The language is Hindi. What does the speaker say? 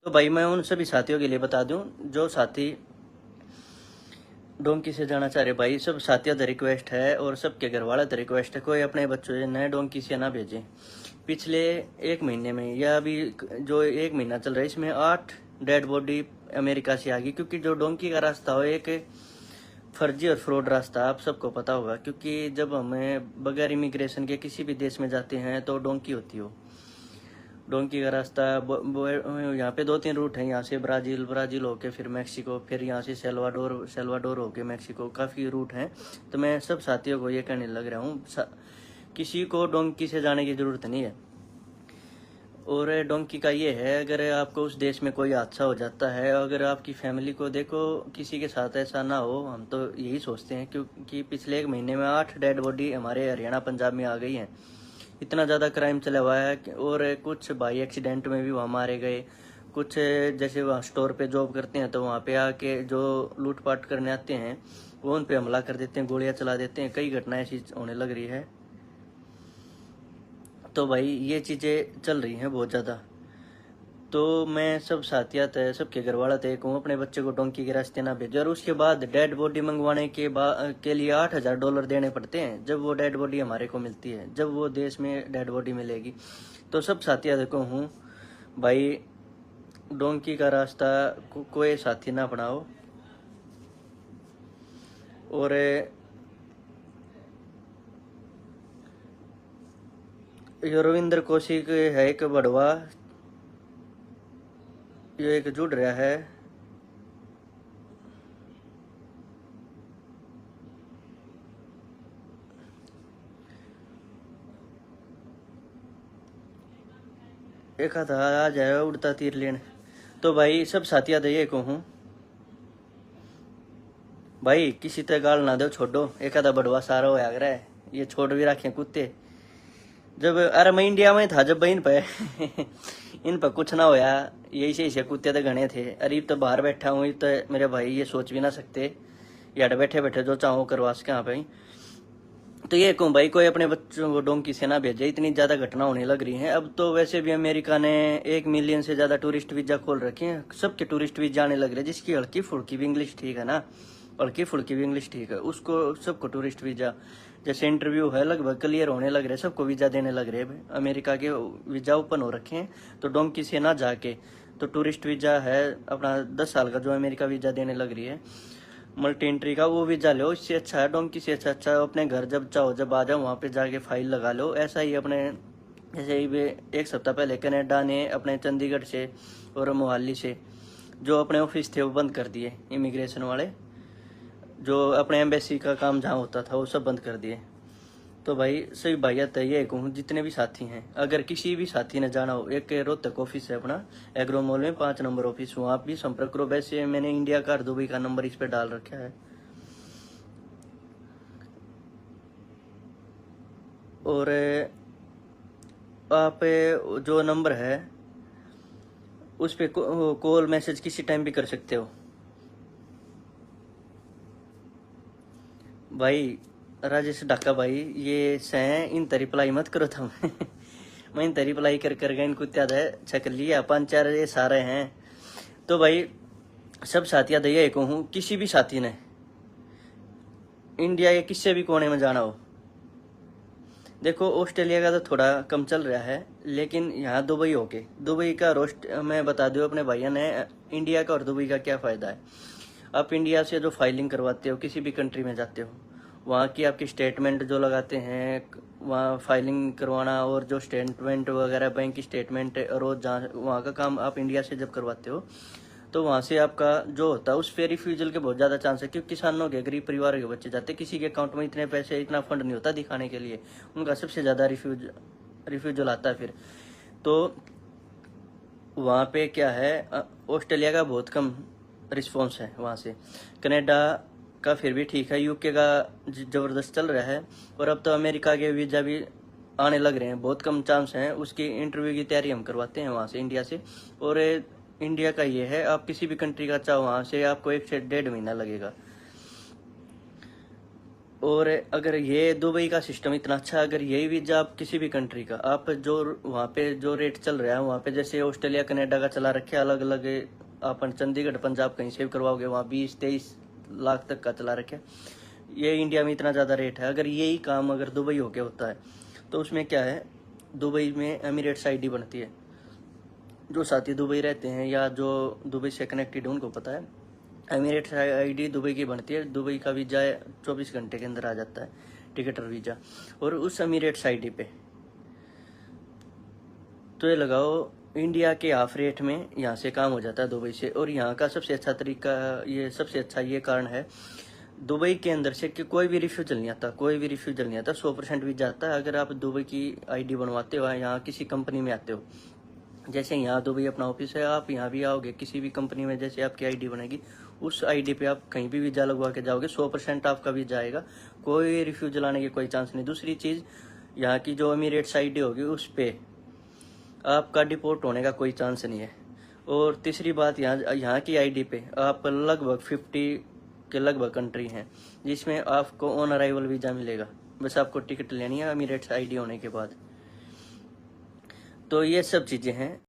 तो भाई मैं उन सभी साथियों के लिए बता दूं जो साथी डोंकी से जाना चाह रहे, भाई सब साथियों का रिक्वेस्ट है और सबके घर वालों का रिक्वेस्ट है, कोई अपने बच्चों से नए डोंकी से ना भेजें। पिछले एक महीने में या अभी जो एक महीना चल रहा है इसमें 8 डेड बॉडी अमेरिका से आ गई, क्योंकि जो डोंकी का रास्ता हो एक फर्जी और फ्रॉड रास्ता आप सबको पता होगा, क्योंकि जब हमें बगैर इमिग्रेशन के किसी भी देश में जाते हैं तो डोंकी होती हो। डोंकी का रास्ता यहाँ पे 2-3 रूट हैं, यहाँ से ब्राज़ील होके फिर मैक्सिको, फिर यहाँ से सेल्वाडोर होके मैक्सिको, काफ़ी रूट हैं। तो मैं सब साथियों को ये कहने लग रहा हूँ, किसी को डोंकी से जाने की ज़रूरत नहीं है। और डोंकी का ये है, अगर आपको उस देश में कोई हादसा हो जाता है, अगर आपकी फैमिली को, देखो किसी के साथ ऐसा ना हो, हम तो यही सोचते हैं, क्योंकि पिछले एक महीने में 8 डेड बॉडी हमारे हरियाणा पंजाब में आ गई हैं। इतना ज़्यादा क्राइम चला हुआ है और कुछ भाई एक्सीडेंट में भी वहाँ मारे गए, कुछ जैसे वहाँ स्टोर पे जॉब करते हैं तो वहाँ पे आके जो लूटपाट करने आते हैं वो उन पे हमला कर देते हैं, गोलियां चला देते हैं। कई घटनाएं ऐसी होने लग रही है। तो भाई ये चीज़ें चल रही हैं बहुत ज़्यादा। तो मैं सब साथिया थे, सबके घर वाला थे, कहूँ अपने बच्चे को डोंकी के रास्ते ना भेजो। और उसके बाद डेड बॉडी मंगवाने के लिए $8,000 देने पड़ते हैं जब वो डेड बॉडी हमारे को मिलती है, जब वो देश में डेड बॉडी मिलेगी। तो सब साथिया देखो हूँ भाई, डोंकी का रास्ता कोई साथी ना अपनाओ। और रविंद्र कौशिक है एक बढ़वा, ये एक जुड़ रहा है। एक था आ जाए उड़ता तीर लेने। तो भाई सब साथिया दे ये कहूँ भाई, किसी तरह गाल ना दो, छोड़ो। एक आधा बढ़वा सारा हो रहा है, ये छोड़ भी रखे कुत्ते। जब अरे मैं इंडिया में था, जब इन पे इन पर कुछ ना होया, यही से कुत्ते तो घने थे। अरे तो बाहर बैठा हूँ, तो मेरे भाई ये सोच भी ना सकते, यार बैठे बैठे जो चाहो करवा सके यहाँ पे। तो ये कहूँ भाई, कोई अपने बच्चों को डोंकी से ना भेजे, इतनी ज़्यादा घटना होने लग रही हैं। अब तो वैसे भी अमेरिका ने 1 मिलियन से ज़्यादा टूरिस्ट वीज़ा खोल रखे हैं, सबके टूरिस्ट वीज़ा आने लग रहे हैं। जिसकी हल्की फुल्की भी इंग्लिश ठीक है ना, हल्की फुल्की भी इंग्लिश ठीक है, उसको सबको टूरिस्ट वीज़ा, जैसे इंटरव्यू है लगभग क्लियर होने लग रहे, सबको वीज़ा देने लग रहे हैं। अमेरिका के वीज़ा ओपन हो रखे हैं, तो डोंकी से ना जाके तो टूरिस्ट वीज़ा है अपना 10 साल का जो अमेरिका वीज़ा देने लग रही है, मल्टी एंट्री का, वो वीज़ा लो। इससे अच्छा है डोंकी से अच्छा अपने घर जब चाहो जब आ जाओ वहाँ पे जाके फाइल लगा लो। ऐसा ही अपने जैसे ही एक सप्ताह पहले कनाडा ने अपने चंडीगढ़ से और मोहाली से जो अपने ऑफिस थे वो बंद कर दिए, इमिग्रेशन वाले, जो अपने एम्बेसी का काम जहाँ होता था वो सब बंद कर दिए। तो भाई सही भैया ये कहूँ, जितने भी साथी हैं, अगर किसी भी साथी ने जाना हो, एक रोहतक ऑफिस है अपना एग्रो मॉल में 5 नंबर ऑफिस, वहाँ आप भी संपर्क करो। वैसे मैंने इंडिया का और दुबई का नंबर इस पे डाल रखा है। और आप जो नंबर है उस पे कॉल मैसेज किसी टाइम भी कर सकते हो। भाई राजेश डाका भाई, ये सह इन रिप्लाई मत करो तुम मैं इन रिप्लाई कर गए, इनको त्याद है छक लिया 5-4 ये सारे हैं। तो भाई सब साथिया दैया एक हूँ, किसी भी साथी ने इंडिया के किसी भी कोने में जाना हो, देखो ऑस्ट्रेलिया का तो थोड़ा कम चल रहा है, लेकिन यहाँ दुबई होके, दुबई का रोस्ट मैं बता दूँ अपने भैया ने, इंडिया का और दुबई का क्या फ़ायदा है। आप इंडिया से जो फाइलिंग करवाते हो, किसी भी कंट्री में जाते हो, वहाँ की आपकी स्टेटमेंट जो लगाते हैं, वहाँ फाइलिंग करवाना, और जो स्टेटमेंट वगैरह बैंक की स्टेटमेंट, और जहाँ वहाँ का काम आप इंडिया से जब करवाते हो तो वहाँ से आपका जो होता है उस पे रिफ्यूजल के बहुत ज़्यादा चांस है, क्योंकि किसानों के गरीब परिवार के बच्चे जाते, किसी के अकाउंट में इतने पैसे, इतना फंड नहीं होता दिखाने के लिए, उनका सबसे ज़्यादा रिफ्यूजल आता है फिर। तो वहाँ पे क्या है, ऑस्ट्रेलिया का बहुत कम रिस्पॉन्स है वहाँ से। कनाडा का फिर भी ठीक है, यूके का ज़बरदस्त चल रहा है, और अब तो अमेरिका के वीज़ा भी आने लग रहे हैं, बहुत कम चांस हैं। उसकी इंटरव्यू की तैयारी हम करवाते हैं वहाँ से, इंडिया से। और इंडिया का ये है, आप किसी भी कंट्री का चाहो वहाँ से आपको 1 से 1.5 महीना लगेगा। और अगर ये दुबई का सिस्टम इतना अच्छा, अगर यही वीजा आप किसी भी कंट्री का, आप जो वहाँ पे जो रेट चल रहा है वहाँ पे, जैसे ऑस्ट्रेलिया कनाडा का चला रखे अलग अलग, अपन चंडीगढ़ पंजाब कहीं से भी करवाओगे वहाँ 20-23 लाख तक का चला रखे। ये इंडिया में इतना ज़्यादा रेट है। अगर यही काम अगर दुबई होके होता है तो उसमें क्या है, दुबई में एमिरेट्स आईडी बनती है। जो साथी दुबई रहते हैं या जो दुबई से कनेक्टेड है उनको पता है, एमिरेट्स आईडी दुबई की बनती है। दुबई का वीज़ा 24 घंटे के अंदर आ जाता है, टिकट और वीज़ा। और उस एमिरेट्स आईडी पे तो ये लगाओ इंडिया के हाफ रेट में यहाँ से काम हो जाता है दुबई से। और यहाँ का सबसे अच्छा तरीका, ये सबसे अच्छा ये कारण है, दुबई के अंदर से कि कोई भी रिफ्यूजल नहीं आता, कोई भी रिफ्यूजल नहीं आता, 100% वीजा आता है। अगर आप दुबई की आईडी बनवाते हो, यहाँ किसी कंपनी में आते हो, जैसे यहाँ दुबई अपना ऑफिस है, आप यहाँ भी आओगे किसी भी कंपनी में, जैसे आपकी आईडी बनेगी उस आईडी पे आप कहीं भी वीजा लगवा के जाओगे, 100% आपका वीजा आएगा, कोई रिफ्यूजल आने की कोई चांस नहीं। दूसरी चीज़, यहाँ की जो एमिरेट्स आईडी होगी उस पे आपका डिपोर्ट होने का कोई चांस नहीं है। और तीसरी बात, यहाँ की आईडी पे आप लगभग 50 के लगभग कंट्री हैं जिसमें आपको ऑन अराइवल वीज़ा मिलेगा। बस आपको टिकट लेनी है एमिरेट्स आईडी होने के बाद। तो ये सब चीज़ें हैं।